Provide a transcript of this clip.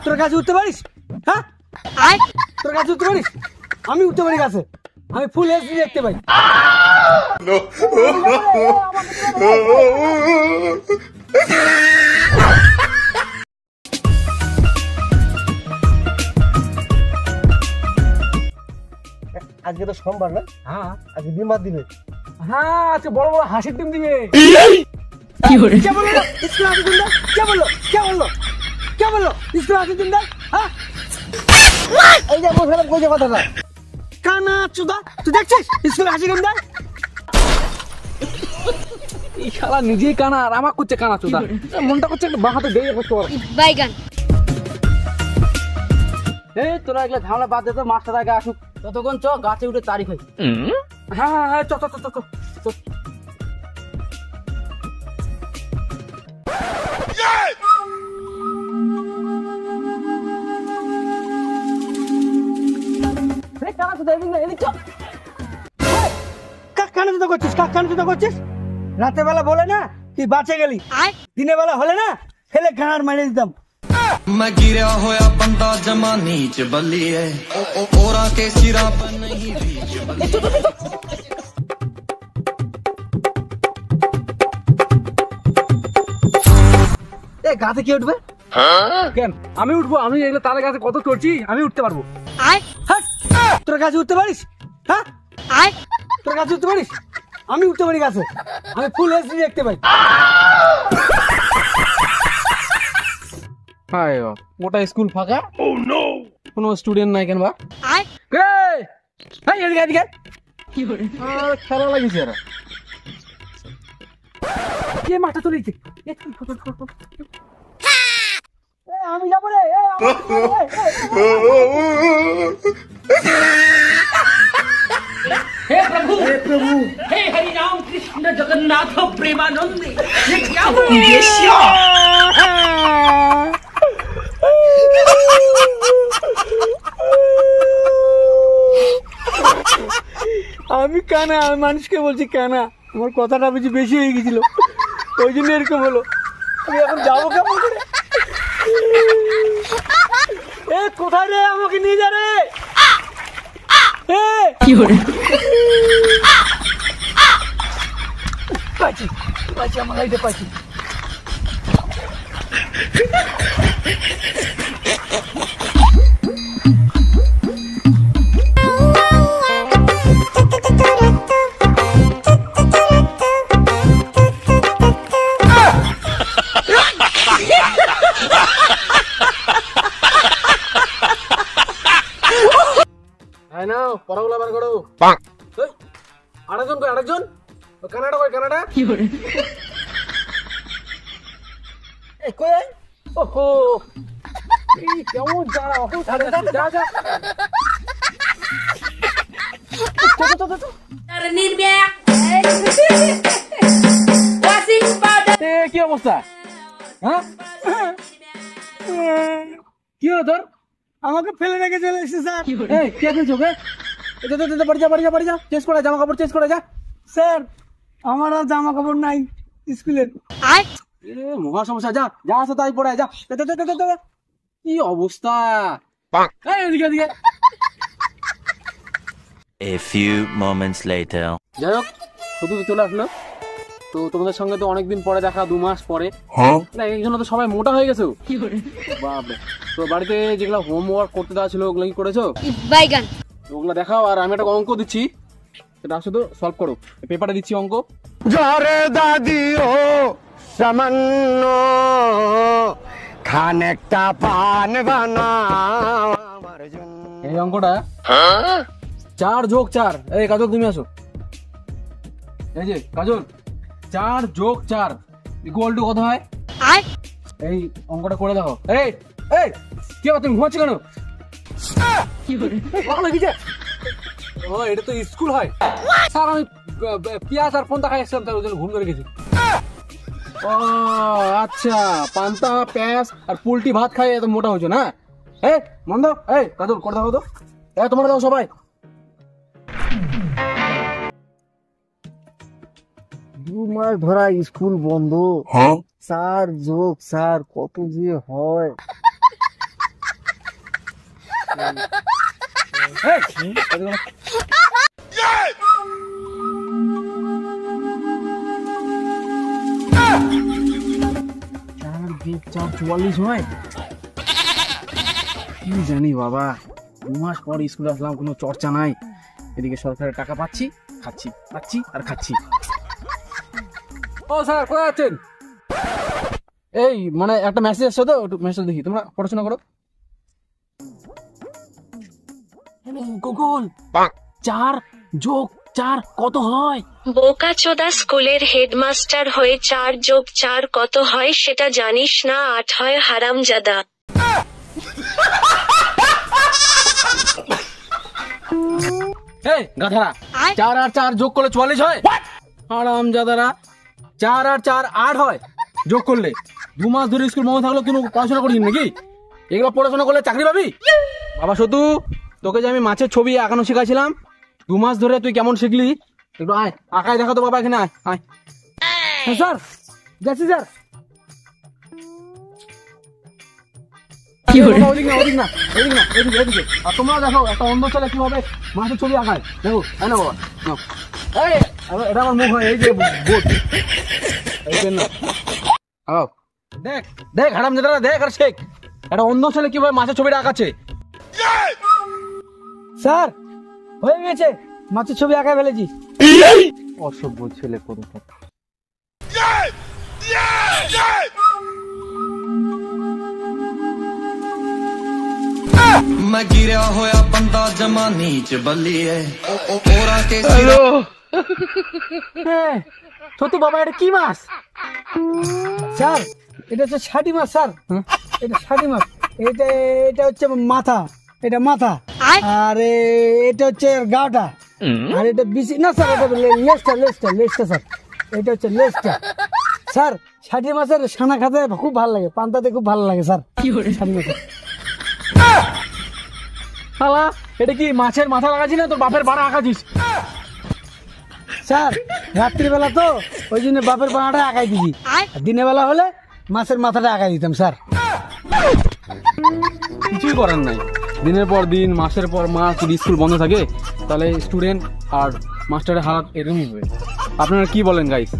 তোর গাছে উঠতে পারিস? হ্যাঁ, তোর গাছে উঠতে পারিস? আমি উঠতে পারি গাছে, আমি ফুল এইচডি দেখতে পাই। আজকে তো সোমবার না? হ্যাঁ, আজকে ডিম ভাত দিবে। হ্যাঁ, আজকে বড় বড় হাঁসের ডিম দিবে। কে বললো স্কুল হাঁসের ডিম দেয়? কে বললো? কে বললো? কে বললো স্কুল হাঁসের ডিম দেয়? হ্যাঁ, এই যে বলছিলাম কইছে কথাটা। কানা চুদা, তুই দেখছিস স্কুলে হাসি ডিম দেয়? এই শালা নিজেই কানা আর আমাকে করছে কানা চুদা। মনটা করছে একটা বাঁ হাতে দিয়ে করতে পারো বাইগান। এই তোরা এগুলো ঝামেলা বাদ দে তো, মাস্টার আগে আসুক, ততক্ষণ চ গাছে উঠে তারিখ হয়। হ্যাঁ হ্যাঁ হ্যাঁ, চ চ চ চ। রাতের বেলা বলে না তুই বাঁচে গেলি, দিনের বেলা হলে না ফেলে গাঁড় মারে দিতাম। मैं गिरा होया बंदा जमा नीच बलिए ओरा के सिरा पर नहीं बीच এ গাছে কে উঠবে? কেন আমি উঠবো? আমি এগুলো তার গাছে কত চড়ছি, আমি উঠতে পারবো। তোর গাছে উঠতে পারিস? হ্যাঁ, তোর গাছে উঠতে পারিস? আমি উঠতে পারি গাছে, আমি ফুল এইচডি দেখতে পাই। ওটা স্কুল ফাঁকা, কোনো স্টুডেন্ট নাই কেন? খেলা লাগিয়েছে এরা, কে মাঠে চলেছে? আমি যাবো রে। हे प्रभु हे हरि राम कृष्ण जगन्नाथ प्रेमानंद, ये क्या हो गया? আমি কানা, আমি মানুষকে বলছি কানা, আমার কথাটা বুঝি বেশি হয়ে গেছিল, ওই জন্য এরকম হলো। আমি এখন যাবো কেমন করে? এ কোথায় রে, আমাকে নিয়ে যা রে। পাইছি পাইছি, আমার লাইটে পাইছি। পড়াগুলো বার করো। আরেকজন কই? আরেকজন কানাডা কই? কানাডা ওহো, কেমন যারা কি অবস্থা? হ্যাঁ, কি হলো তোর? আমাকে ফেলে রেখে চলে এসেছে স্যার। কে ফেলছো? বাড়ি যা, চেঞ্জ করে জামা কাপড় চেঞ্জ করে যা। স্যার আমার আর জামা কাপড় নাই স্কুলের। মহা সমস্যা, যা যা আছে তাই পড়ে যা। কি অবস্থা? এদিকে এদিকে। A few moments later. যাই হোক, শুধু চলে আসলো তো, তোমাদের সঙ্গে তো অনেকদিন পরে দেখা, 2 মাস পরে। এই জন্য তো সবাই মোটা হয়ে গেছে। বাপরে, তো বাড়িতে যেগুলো হোমওয়ার্ক করতে দেওয়া ছিল ওগুলো কি করেছো? ওগুলো দেখাও, আর আমি একটা অঙ্ক দিচ্ছি, সেটা শুধু সলভ করো। পেপারে দিচ্ছি অঙ্ক। জরে দাদিও সামান্য খানেকটা পান বানাও আমার জন্য। এই অঙ্কটা 4 যোগ 4। এই কাজল তুমি আসো। এই যে কাজল, 4 যোগ 4 ইকুয়াল টু কত হয়? এই অঙ্কটা করে দেখো। এই এই কি তুমি ঘুমাচ্ছ কেন? ও, এটা তো স্কুল হয় স্যার। আমি পেঁয়াজ আর ফোনটা খাই আসছিলাম, তাই ওই জন্য ঘুম ধরে গেছি। ও আচ্ছা, পান্তা পেঁয়াজ আর পোল্ট্রি ভাত খাই এত মোটা হয়েছে না? এই মন দাও। এই কাজল করে দেখো তো। তোমরা দাও সবাই। 2 মাস ধরা স্কুল বন্ধ। 4 যোগ 4 কত যে হয়? হয় কি জানি বাবা, 2 মাস পর স্কুলে আসলাম, কোনো চর্চা নাই। এদিকে সরকারের টাকা পাচ্ছি, খাচ্ছি আর খাচ্ছি। ও স্যার, কোথায় আছেন? এই মানে একটা মেসেজ আসছে তো, একটু মেসেজ দেখি। তোমরা পড়াশোনা করো। গুগল, 4 + 4 কত হয়? বোকাচোদা, স্কুলের হেডমাস্টার হয়ে 4 + 4 কত হয় সেটা জানিস না? 8 হয়, হারামজাদা। এই গাধারা, 4 আর 4 যোগ করলে 44 হয়? হারামজাদারা, 4 আর 4 8 হয় যোগ করলে। 2 মাস ধরে স্কুল বন্ধ থাকলো, কোনো পড়াশোনা করিস নাকি? এগুলো পড়াশোনা করলে চাকরি পাবি? বাবা সতু, তোকে যে আমি মাছের ছবি আঁকানো শেখাছিলাম, 2 মাস ধরে তুই কেমন শিখলি? একটু আয়, আঁকায় দেখা তো বাবা, এখানে আয় আয়। স্যার যাচ্ছি স্যার। ওদিক না, এদিকে। আর তোমরা দেখো একটা অন্ধ ছেলে কিভাবে মাছের ছবি আঁকায়, দেখো। তাই না বাবা? এই এটা আমার মুখ হয়, এই যে বোর্ড, এই পেন না। দেখ হারামজাদারা, দেখ আর শেখ। একটা অন্ধ ছেলে কিভাবে মাছের ছবিটা আঁকাচ্ছে। স্যার হয়ে গেছে, মাছের ছবি আঁকা ফেলেছি। অসভ্য ছেলে কোন। मैं गिरा होया बंदा जमा नीच बल्लिए ओरा के सिरा সত্যি বাবা, এটা কি মাছ? স্যার এটা হচ্ছে ষাটি মাছ স্যার। এটা ষাটি মাছ। এটা হচ্ছে মাথা, এটা মাথা। আর এটা হচ্ছে গাটা। আর এটা বিচি না স্যার, এটা লেজটা স্যার। এটা হচ্ছে লেজটা স্যার। ষাটি মাছের ছানা খেতে খুব ভালো লাগে, পান্তাতে খুব ভালো লাগে স্যার। ষাটি মাছের শালা, এটা কি মাছের মাথা লাগাচ্ছি না তোর বাপের বাড়া আঁকাছিস? স্যার রাত্রিবেলা তো ওই জন্য বাপের বাড়াটা আঁকাই দিছি, দিনের বেলা হলে মাছের মাথাটা আঁকাই দিতাম স্যার। কিছুই করার নাই, দিনের পর দিন মাসের পর মাস যদি স্কুল বন্ধ থাকে তাহলে স্টুডেন্ট আর মাস্টারের হালাত এরকমই হবে। আপনারা কি বলেন গাইস?